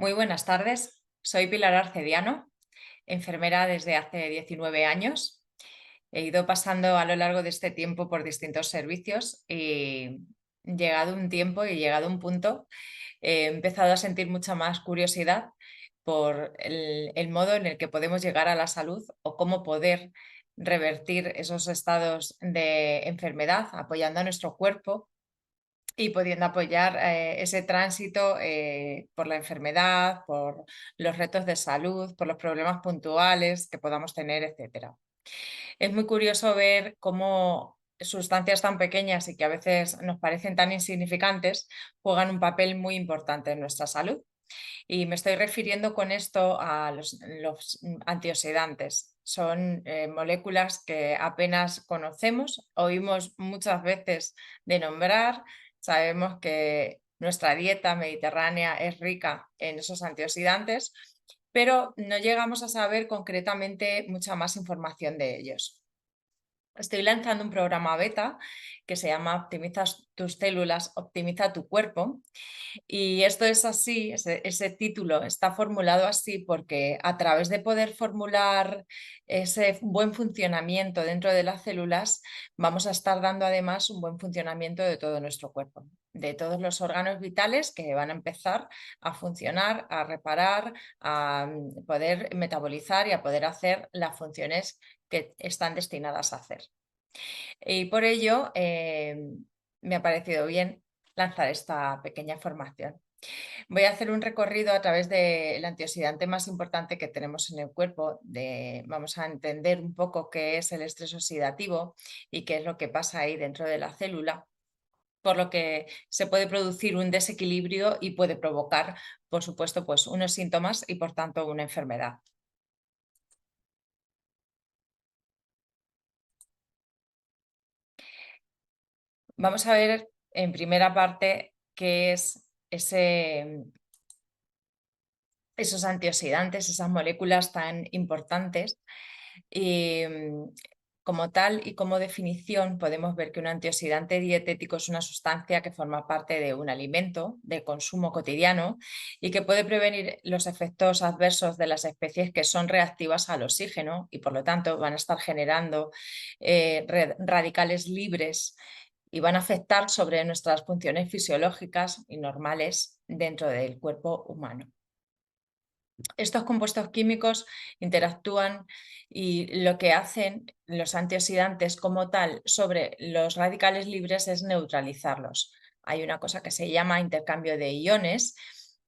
Muy buenas tardes, soy Pilar Arcediano, enfermera desde hace 19 años. He ido pasando a lo largo de este tiempo por distintos servicios y llegado un tiempo y llegado un punto, he empezado a sentir mucha más curiosidad por el modo en el que podemos llegar a la salud o cómo poder revertir esos estados de enfermedad apoyando a nuestro cuerpo y pudiendo apoyar ese tránsito por la enfermedad, por los retos de salud, por los problemas puntuales que podamos tener, etcétera. Es muy curioso ver cómo sustancias tan pequeñas y que a veces nos parecen tan insignificantes juegan un papel muy importante en nuestra salud. Y me estoy refiriendo con esto a los antioxidantes. Son moléculas que apenas conocemos, oímos muchas veces de nombrar, sabemos que nuestra dieta mediterránea es rica en esos antioxidantes, pero no llegamos a saber concretamente mucha más información de ellos. Estoy lanzando un programa beta que se llama Optimiza tus células, optimiza tu cuerpo. Y esto es así, ese título está formulado así porque a través de poder formular ese buen funcionamiento dentro de las células, vamos a estar dando además un buen funcionamiento de todo nuestro cuerpo, de todos los órganos vitales que van a empezar a funcionar, a reparar, a poder metabolizar y a poder hacer las funciones que están destinadas a hacer. Y por ello me ha parecido bien lanzar esta pequeña formación. Voy a hacer un recorrido a través del antioxidante más importante que tenemos en el cuerpo. Vamos a entender un poco qué es el estrés oxidativo y qué es lo que pasa ahí dentro de la célula, por lo que se puede producir un desequilibrio y puede provocar, por supuesto, pues unos síntomas y por tanto una enfermedad. Vamos a ver en primera parte qué es esos antioxidantes, esas moléculas tan importantes. Y como tal y como definición podemos ver que un antioxidante dietético es una sustancia que forma parte de un alimento de consumo cotidiano y que puede prevenir los efectos adversos de las especies que son reactivas al oxígeno y por lo tanto van a estar generando radicales libres y van a afectar sobre nuestras funciones fisiológicas y normales dentro del cuerpo humano. Estos compuestos químicos interactúan y lo que hacen los antioxidantes como tal sobre los radicales libres es neutralizarlos. Hay una cosa que se llama intercambio de iones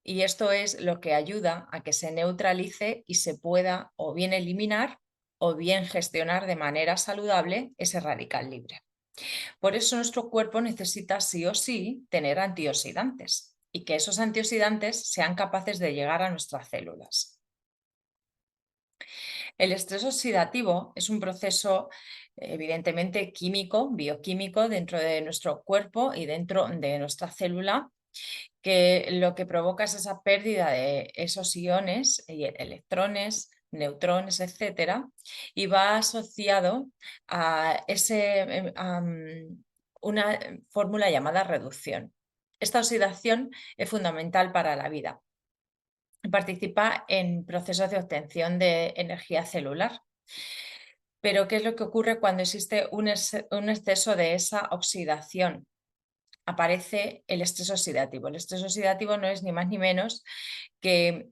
y esto es lo que ayuda a que se neutralice y se pueda o bien eliminar o bien gestionar de manera saludable ese radical libre. Por eso nuestro cuerpo necesita sí o sí tener antioxidantes y que esos antioxidantes sean capaces de llegar a nuestras células. El estrés oxidativo es un proceso evidentemente químico, bioquímico dentro de nuestro cuerpo y dentro de nuestra célula, que lo que provoca es esa pérdida de esos iones, y electrones, neutrones, etcétera, y va asociado a una fórmula llamada reducción. Esta oxidación es fundamental para la vida. Participa en procesos de obtención de energía celular. Pero ¿qué es lo que ocurre cuando existe un exceso de esa oxidación? Aparece el estrés oxidativo. El estrés oxidativo no es ni más ni menos que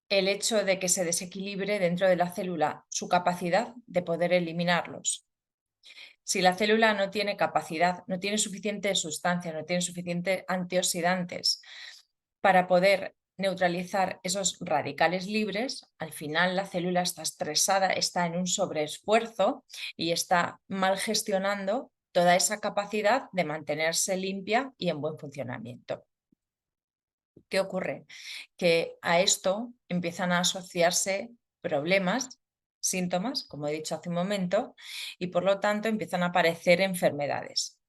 el hecho de que se desequilibre dentro de la célula su capacidad de poder eliminarlos. Si la célula no tiene capacidad, no tiene suficiente sustancia, no tiene suficientes antioxidantes para poder neutralizar esos radicales libres, al final la célula está estresada, está en un sobreesfuerzo y está mal gestionando toda esa capacidad de mantenerse limpia y en buen funcionamiento. ¿Qué ocurre? Que a esto empiezan a asociarse problemas, síntomas, como he dicho hace un momento, y por lo tanto empiezan a aparecer enfermedades.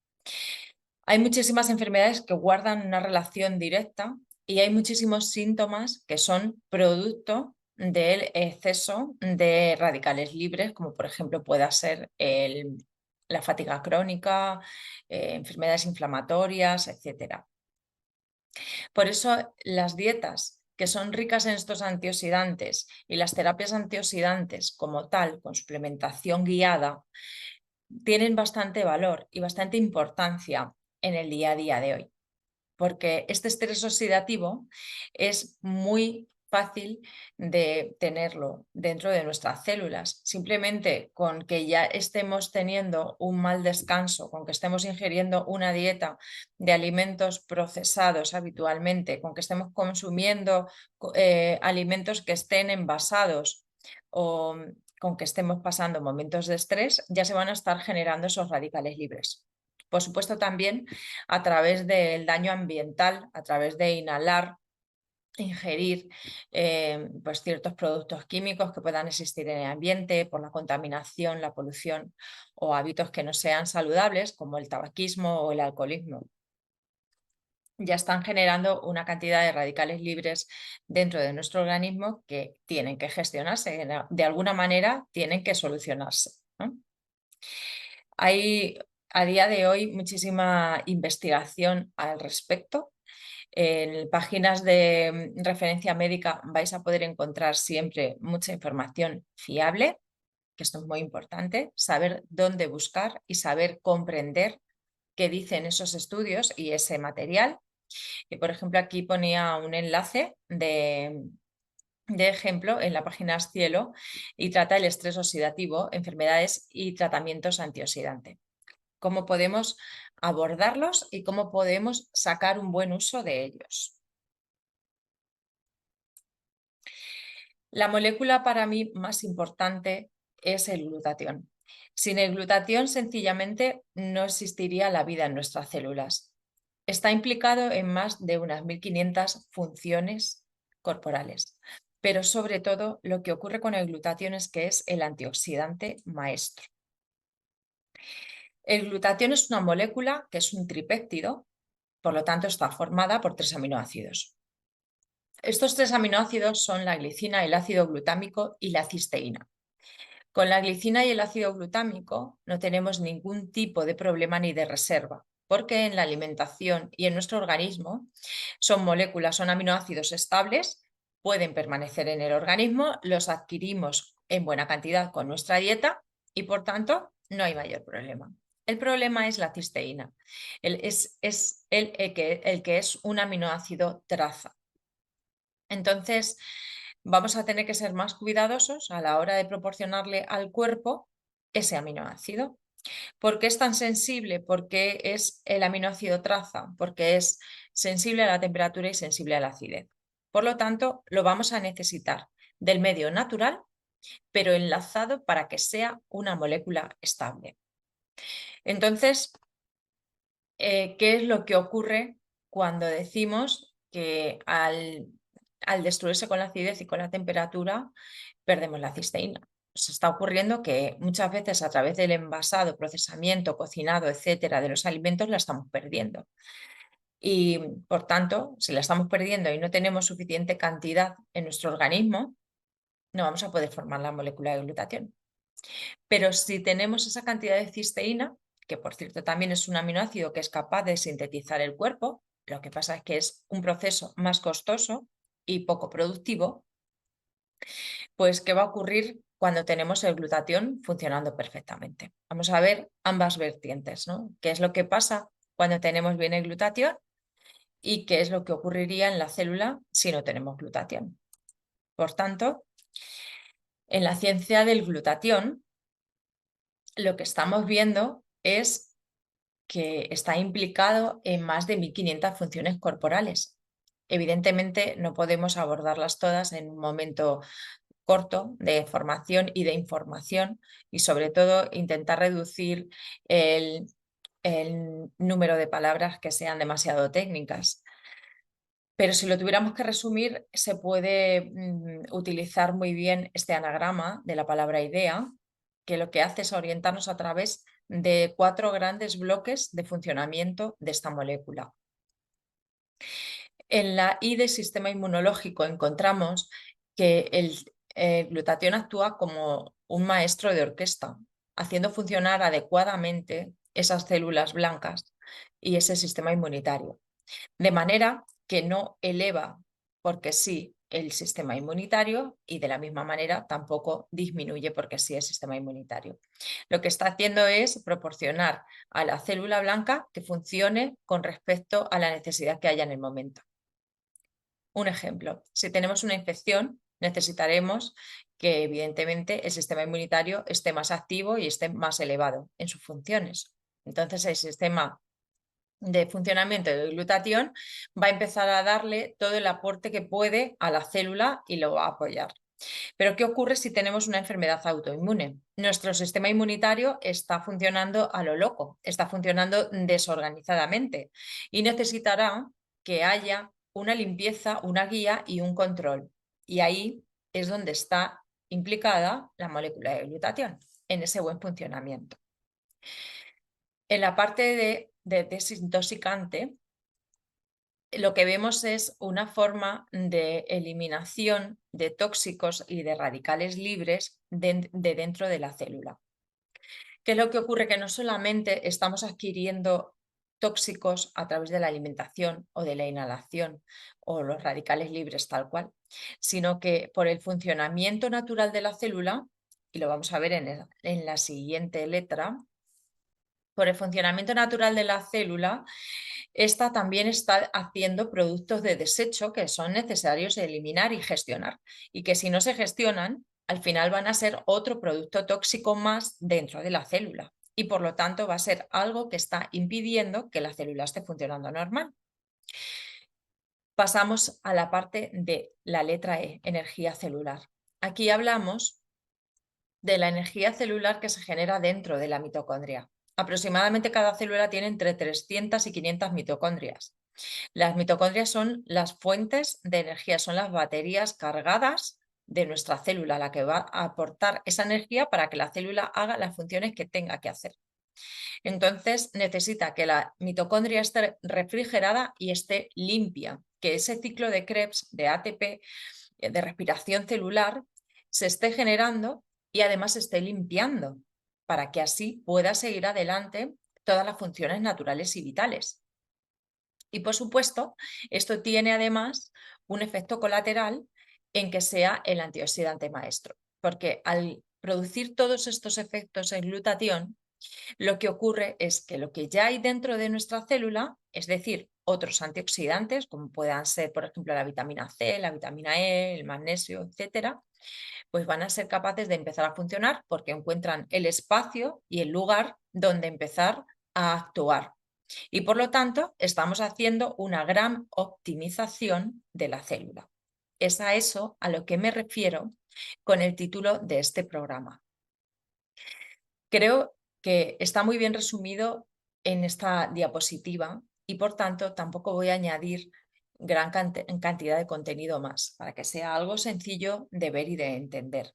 Hay muchísimas enfermedades que guardan una relación directa y hay muchísimos síntomas que son producto del exceso de radicales libres, como por ejemplo pueda ser la fatiga crónica, enfermedades inflamatorias, etc. Por eso las dietas que son ricas en estos antioxidantes y las terapias antioxidantes como tal, con suplementación guiada, tienen bastante valor y bastante importancia en el día a día de hoy, porque este estrés oxidativo es muy fácil de tenerlo dentro de nuestras células. Simplemente con que ya estemos teniendo un mal descanso, con que estemos ingiriendo una dieta de alimentos procesados habitualmente, con que estemos consumiendo alimentos que estén envasados o con que estemos pasando momentos de estrés, ya se van a estar generando esos radicales libres. Por supuesto, también a través del daño ambiental, a través de inhalar, ingerir pues ciertos productos químicos que puedan existir en el ambiente por la contaminación, la polución o hábitos que no sean saludables como el tabaquismo o el alcoholismo. Ya están generando una cantidad de radicales libres dentro de nuestro organismo que tienen que gestionarse, de alguna manera tienen que solucionarse, ¿no? Hay a día de hoy muchísima investigación al respecto. En páginas de referencia médica vais a poder encontrar siempre mucha información fiable, que esto es muy importante, saber dónde buscar y saber comprender qué dicen esos estudios y ese material. Y por ejemplo, aquí ponía un enlace de ejemplo en la página Cielo y trata el estrés oxidativo, enfermedades y tratamientos antioxidantes. Cómo podemos abordarlos y cómo podemos sacar un buen uso de ellos. La molécula para mí más importante es el glutatión. Sin el glutatión, sencillamente, no existiría la vida en nuestras células. Está implicado en más de unas 1500 funciones corporales, pero sobre todo lo que ocurre con el glutatión es que es el antioxidante maestro. El glutatión es una molécula que es un tripéptido, por lo tanto está formada por 3 aminoácidos. Estos 3 aminoácidos son la glicina, el ácido glutámico y la cisteína. Con la glicina y el ácido glutámico no tenemos ningún tipo de problema ni de reserva, porque en la alimentación y en nuestro organismo son moléculas, son aminoácidos estables, pueden permanecer en el organismo, los adquirimos en buena cantidad con nuestra dieta y por tanto no hay mayor problema. El problema es la cisteína, es el que es un aminoácido traza. Entonces, vamos a tener que ser más cuidadosos a la hora de proporcionarle al cuerpo ese aminoácido. ¿Por qué es tan sensible? Porque es el aminoácido traza, porque es sensible a la temperatura y sensible a la acidez. Por lo tanto, lo vamos a necesitar del medio natural, pero enlazado para que sea una molécula estable. Entonces, ¿qué es lo que ocurre cuando decimos que al destruirse con la acidez y con la temperatura perdemos la cisteína? Pues está ocurriendo que muchas veces a través del envasado, procesamiento, cocinado, etcétera, de los alimentos la estamos perdiendo. Y por tanto, si la estamos perdiendo y no tenemos suficiente cantidad en nuestro organismo, no vamos a poder formar la molécula de glutatión. Pero si tenemos esa cantidad de cisteína, que por cierto también es un aminoácido que es capaz de sintetizar el cuerpo, lo que pasa es que es un proceso más costoso y poco productivo, pues ¿qué va a ocurrir cuando tenemos el glutatión funcionando perfectamente? Vamos a ver ambas vertientes, ¿no? ¿Qué es lo que pasa cuando tenemos bien el glutatión y qué es lo que ocurriría en la célula si no tenemos glutatión? Por tanto, en la ciencia del glutatión, lo que estamos viendo es que está implicado en más de 1500 funciones corporales. Evidentemente no podemos abordarlas todas en un momento corto de formación y de información y sobre todo intentar reducir el, el número de palabras que sean demasiado técnicas. Pero si lo tuviéramos que resumir, se puede utilizar muy bien este anagrama de la palabra idea, que lo que hace es orientarnos a través de 4 grandes bloques de funcionamiento de esta molécula. En la I de sistema inmunológico encontramos que el glutatión actúa como un maestro de orquesta, haciendo funcionar adecuadamente esas células blancas y ese sistema inmunitario, de manera que no eleva porque sí el sistema inmunitario y de la misma manera tampoco disminuye porque sí el sistema inmunitario. Lo que está haciendo es proporcionar a la célula blanca que funcione con respecto a la necesidad que haya en el momento. Un ejemplo, si tenemos una infección, necesitaremos que evidentemente el sistema inmunitario esté más activo y esté más elevado en sus funciones. Entonces el sistema de funcionamiento de glutatión va a empezar a darle todo el aporte que puede a la célula y lo va a apoyar. Pero ¿qué ocurre si tenemos una enfermedad autoinmune? Nuestro sistema inmunitario está funcionando a lo loco, está funcionando desorganizadamente y necesitará que haya una limpieza, una guía y un control. Y ahí es donde está implicada la molécula de glutatión, en ese buen funcionamiento. En la parte de desintoxicante, lo que vemos es una forma de eliminación de tóxicos y de radicales libres de dentro de la célula. ¿Qué es lo que ocurre? Que no solamente estamos adquiriendo tóxicos a través de la alimentación o de la inhalación o los radicales libres tal cual, sino que por el funcionamiento natural de la célula, y lo vamos a ver en la siguiente letra, por el funcionamiento natural de la célula, esta también está haciendo productos de desecho que son necesarios de eliminar y gestionar, y que si no se gestionan, al final van a ser otro producto tóxico más dentro de la célula, y por lo tanto va a ser algo que está impidiendo que la célula esté funcionando normal. Pasamos a la parte de la letra E, energía celular. Aquí hablamos de la energía celular que se genera dentro de la mitocondria. Aproximadamente cada célula tiene entre 300 y 500 mitocondrias. Las mitocondrias son las fuentes de energía, son las baterías cargadas de nuestra célula, la que va a aportar esa energía para que la célula haga las funciones que tenga que hacer. Entonces necesita que la mitocondria esté refrigerada y esté limpia, que ese ciclo de Krebs, de ATP, de respiración celular, se esté generando y además se esté limpiando para que así pueda seguir adelante todas las funciones naturales y vitales. Y por supuesto, esto tiene además un efecto colateral en que sea el antioxidante maestro, porque al producir todos estos efectos en glutatión, lo que ocurre es que lo que ya hay dentro de nuestra célula, es decir, otros antioxidantes, como puedan ser, por ejemplo, la vitamina C, la vitamina E, el magnesio, etcétera, pues van a ser capaces de empezar a funcionar porque encuentran el espacio y el lugar donde empezar a actuar. Y por lo tanto, estamos haciendo una gran optimización de la célula. Es a eso a lo que me refiero con el título de este programa. Creo que está muy bien resumido en esta diapositiva y por tanto tampoco voy a añadir gran cantidad de contenido más para que sea algo sencillo de ver y de entender.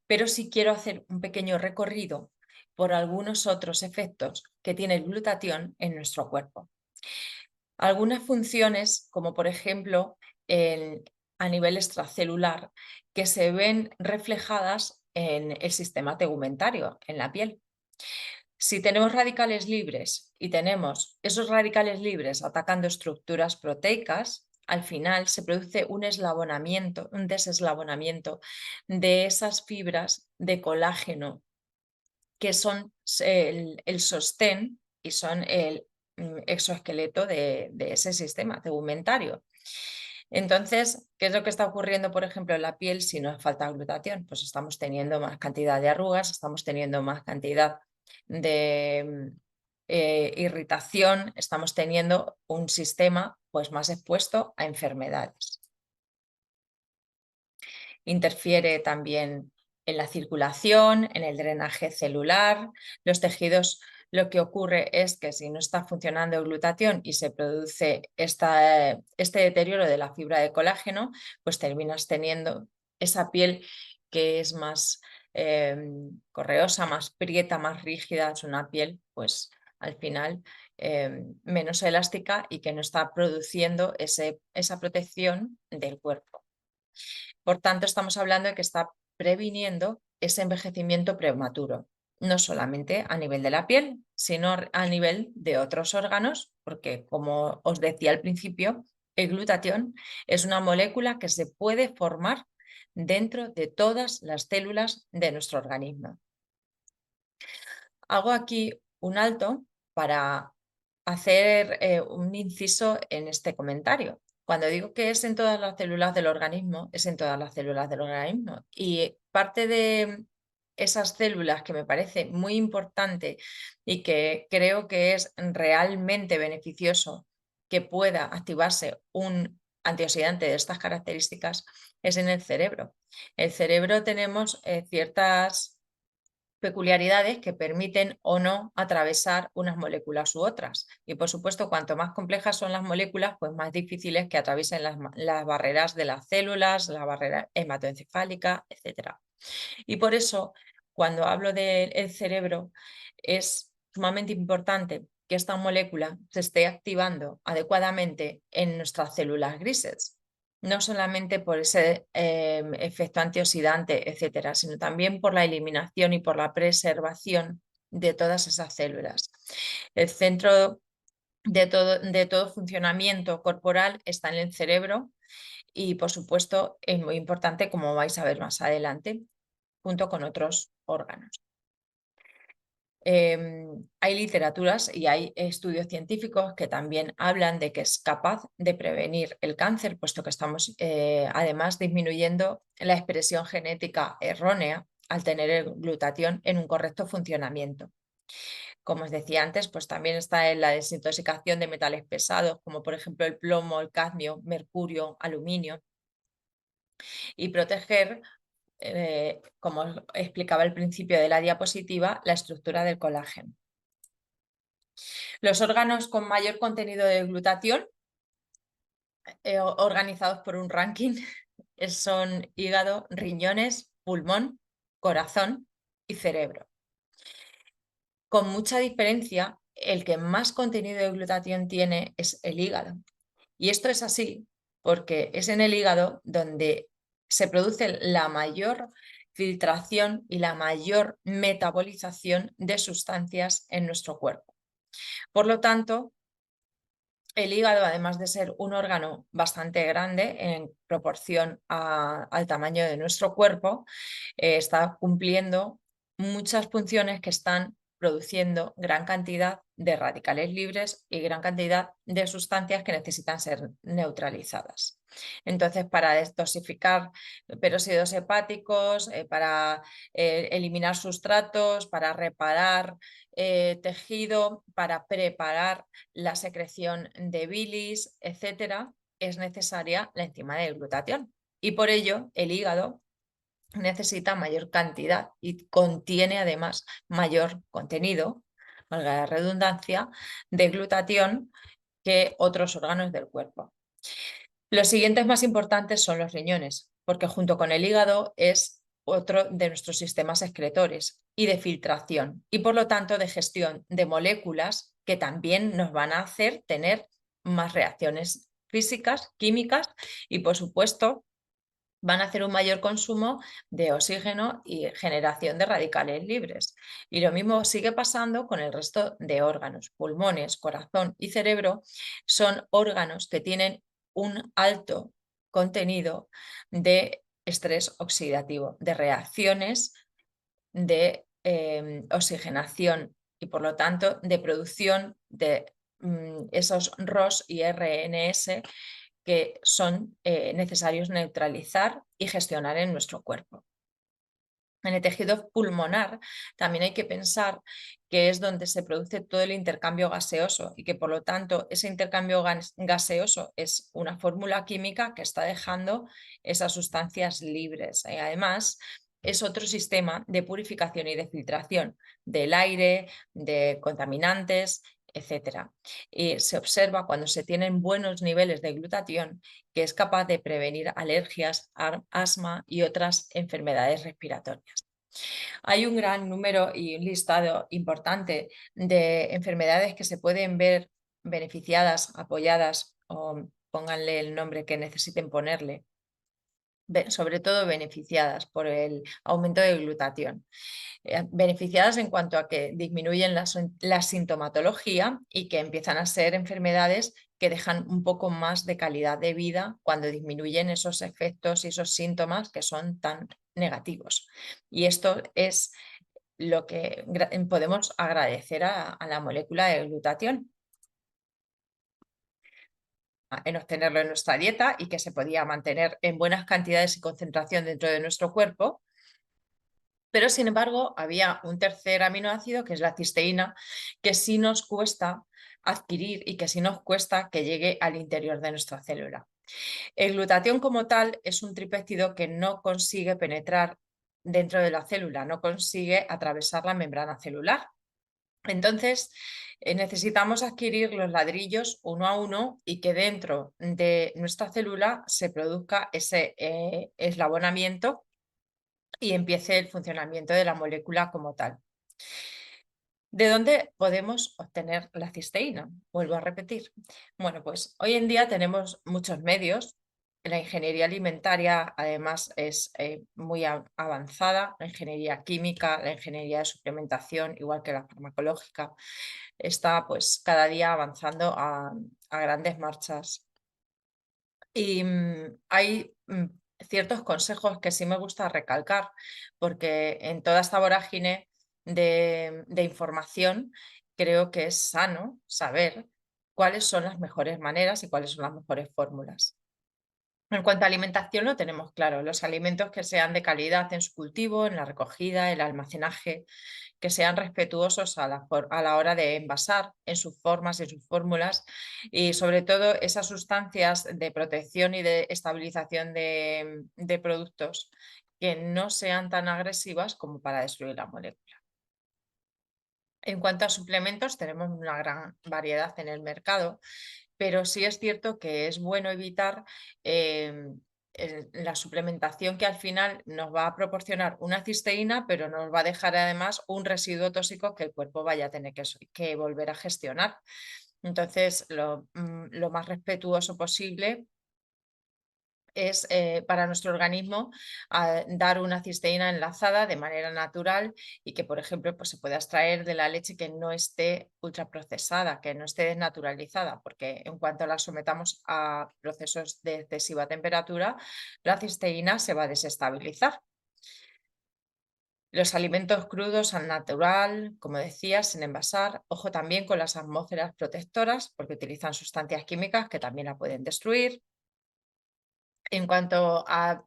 Pero sí quiero hacer un pequeño recorrido por algunos otros efectos que tiene el glutatión en nuestro cuerpo. Algunas funciones, como por ejemplo a nivel extracelular, que se ven reflejadas en el sistema tegumentario, en la piel. Si tenemos radicales libres y tenemos esos radicales libres atacando estructuras proteicas, al final se produce un eslabonamiento, un deseslabonamiento de esas fibras de colágeno que son el sostén y son el exoesqueleto de ese sistema tegumentario. Entonces, ¿qué es lo que está ocurriendo, por ejemplo, en la piel si nos falta glutatión? Pues estamos teniendo más cantidad de arrugas, estamos teniendo más cantidad de irritación, estamos teniendo un sistema pues, más expuesto a enfermedades. Interfiere también en la circulación, en el drenaje celular. Los tejidos, lo que ocurre es que si no está funcionando el glutatión y se produce este deterioro de la fibra de colágeno, pues terminas teniendo esa piel que es más correosa, más prieta, más rígida. Es una piel, pues al final, menos elástica y que no está produciendo esa protección del cuerpo. Por tanto, estamos hablando de que está previniendo ese envejecimiento prematuro. no solamente a nivel de la piel, sino a nivel de otros órganos, porque como os decía al principio, el glutatión es una molécula que se puede formar dentro de todas las células de nuestro organismo. Hago aquí un alto para hacer un inciso en este comentario. Cuando digo que es en todas las células del organismo, es en todas las células del organismo. Y parte de esas células que me parece muy importante y que creo que es realmente beneficioso que pueda activarse un antioxidante de estas características es en el cerebro. En el cerebro tenemos ciertas peculiaridades que permiten o no atravesar unas moléculas u otras. Y por supuesto, cuanto más complejas son las moléculas, pues más difícil es que atraviesen las barreras de las células, la barrera hematoencefálica, etc. Y por eso, cuando hablo del cerebro, es sumamente importante que esta molécula se esté activando adecuadamente en nuestras células grises, no solamente por ese efecto antioxidante, etcétera, sino también por la eliminación y por la preservación de todas esas células. El centro de todo funcionamiento corporal está en el cerebro y, por supuesto, es muy importante, como vais a ver más adelante, junto con otros órganos. Hay literaturas y hay estudios científicos que también hablan de que es capaz de prevenir el cáncer, puesto que estamos además disminuyendo la expresión genética errónea al tener el glutatión en un correcto funcionamiento. Como os decía antes, pues también está en la desintoxicación de metales pesados, como por ejemplo el plomo, el cadmio, mercurio, aluminio, y proteger, como os explicaba al principio de la diapositiva, la estructura del colágeno. Los órganos con mayor contenido de glutatión, organizados por un ranking, son hígado, riñones, pulmón, corazón y cerebro. Con mucha diferencia, el que más contenido de glutatión tiene es el hígado. Y esto es así porque es en el hígado donde se produce la mayor filtración y la mayor metabolización de sustancias en nuestro cuerpo. Por lo tanto, el hígado, además de ser un órgano bastante grande en proporción al tamaño de nuestro cuerpo, está cumpliendo muchas funciones que están produciendo gran cantidad de radicales libres y gran cantidad de sustancias que necesitan ser neutralizadas. Entonces, para detoxificar peróxidos hepáticos, para eliminar sustratos, para reparar tejido, para preparar la secreción de bilis, etcétera, es necesaria la enzima de glutatión. Y por ello, el hígado necesita mayor cantidad y contiene además mayor contenido, valga la redundancia, de glutatión que otros órganos del cuerpo. Los siguientes más importantes son los riñones, porque junto con el hígado es otro de nuestros sistemas excretores y de filtración y por lo tanto de gestión de moléculas que también nos van a hacer tener más reacciones físicas, químicas y por supuesto van a hacer un mayor consumo de oxígeno y generación de radicales libres. Y lo mismo sigue pasando con el resto de órganos. Pulmones, corazón y cerebro son órganos que tienen un alto contenido de estrés oxidativo, de reacciones de oxigenación y por lo tanto de producción de esos ROS y RNS que son necesarios neutralizar y gestionar en nuestro cuerpo. En el tejido pulmonar también hay que pensar que es donde se produce todo el intercambio gaseoso y que por lo tanto ese intercambio gaseoso es una fórmula química que está dejando esas sustancias libres. Además, es otro sistema de purificación y de filtración del aire, de contaminantes, etcétera. Y se observa cuando se tienen buenos niveles de glutatión que es capaz de prevenir alergias, asma y otras enfermedades respiratorias. Hay un gran número y un listado importante de enfermedades que se pueden ver beneficiadas, apoyadas o pónganle el nombre que necesiten ponerle sobre todo beneficiadas por el aumento de glutatión. Beneficiadas en cuanto a que disminuyen la sintomatología y que empiezan a ser enfermedades que dejan un poco más de calidad de vida cuando disminuyen esos efectos y esos síntomas que son tan negativos. Y esto es lo que podemos agradecer a la molécula de glutatión, en obtenerlo en nuestra dieta y que se podía mantener en buenas cantidades y concentración dentro de nuestro cuerpo. Pero, sin embargo, había un tercer aminoácido, que es la cisteína, que sí nos cuesta adquirir y que sí nos cuesta que llegue al interior de nuestra célula. El glutatión como tal es un tripéptido que no consigue penetrar dentro de la célula, no consigue atravesar la membrana celular. Entonces, necesitamos adquirir los ladrillos uno a uno y que dentro de nuestra célula se produzca ese eslabonamiento y empiece el funcionamiento de la molécula como tal. ¿De dónde podemos obtener la cisteína? Vuelvo a repetir. Bueno, pues hoy en día tenemos muchos medios. La ingeniería alimentaria, además, es muy avanzada. La ingeniería química, la ingeniería de suplementación, igual que la farmacológica, está pues cada día avanzando a grandes marchas. Y hay ciertos consejos que sí me gusta recalcar, porque en toda esta vorágine de información creo que es sano saber cuáles son las mejores maneras y cuáles son las mejores fórmulas. En cuanto a alimentación, lo tenemos claro, los alimentos que sean de calidad en su cultivo, en la recogida, el almacenaje, que sean respetuosos a la hora de envasar en sus formas y en sus fórmulas, y sobre todo esas sustancias de protección y de estabilización de productos que no sean tan agresivas como para destruir la molécula. En cuanto a suplementos, tenemos una gran variedad en el mercado, pero sí es cierto que es bueno evitar la suplementación, que al final nos va a proporcionar una cisteína, pero nos va a dejar además un residuo tóxico que el cuerpo vaya a tener que volver a gestionar. Entonces, lo más respetuoso posible es para nuestro organismo dar una cisteína enlazada de manera natural y que, por ejemplo, pues se pueda extraer de la leche que no esté ultraprocesada, que no esté desnaturalizada, porque en cuanto la sometamos a procesos de excesiva temperatura, la cisteína se va a desestabilizar. Los alimentos crudos al natural, como decía, sin envasar. Ojo también con las atmósferas protectoras, porque utilizan sustancias químicas que también la pueden destruir. En cuanto a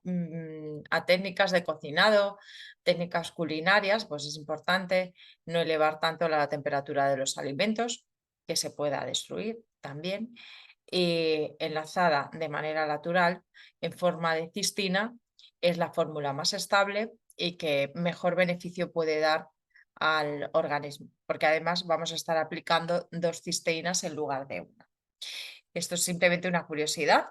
técnicas de cocinado, técnicas culinarias, pues es importante no elevar tanto la temperatura de los alimentos, que se pueda destruir también. Y enlazada de manera natural en forma de cistina es la fórmula más estable y que mejor beneficio puede dar al organismo, porque además vamos a estar aplicando 2 cisteínas en lugar de una. Esto es simplemente una curiosidad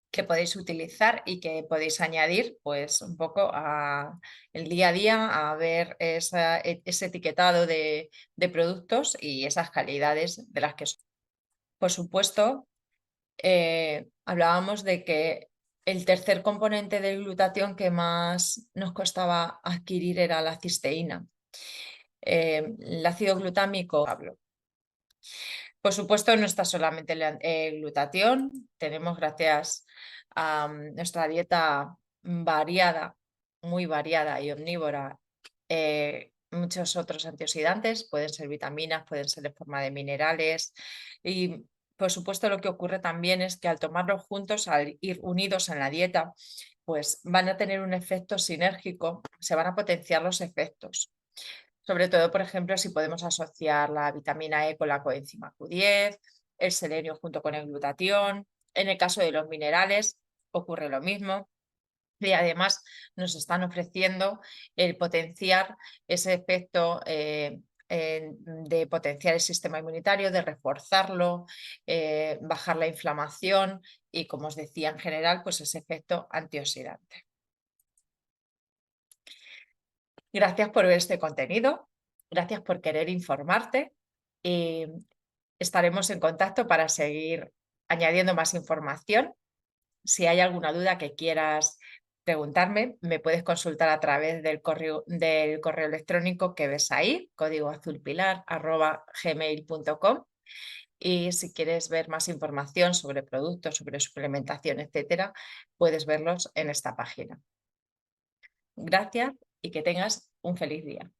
que podéis utilizar y que podéis añadir pues un poco a el día a día, a ver ese etiquetado de productos y esas calidades de las que son. Por supuesto, hablábamos de que el tercer componente del glutatión que más nos costaba adquirir era la cisteína. El ácido glutámico, hablo. Por supuesto, no está solamente el glutatión, tenemos, gracias a nuestra dieta variada, muy variada y omnívora, muchos otros antioxidantes, pueden ser vitaminas, pueden ser en forma de minerales, y por supuesto lo que ocurre también es que al tomarlos juntos, al ir unidos en la dieta, pues van a tener un efecto sinérgico, se van a potenciar los efectos. Sobre todo, por ejemplo, si podemos asociar la vitamina E con la coenzima Q10, el selenio junto con el glutatión. En el caso de los minerales ocurre lo mismo. Y además nos están ofreciendo el potenciar ese efecto de potenciar el sistema inmunitario, de reforzarlo, bajar la inflamación y, como os decía, en general, pues ese efecto antioxidante. Gracias por ver este contenido, gracias por querer informarte y estaremos en contacto para seguir añadiendo más información Si hay alguna duda que quieras preguntarme, me puedes consultar a través del correo electrónico que ves ahí, códigoazulpilar@gmail.com. Y si quieres ver más información sobre productos, sobre suplementación, etcétera, puedes verlos en esta página. Gracias y que tengas un feliz día.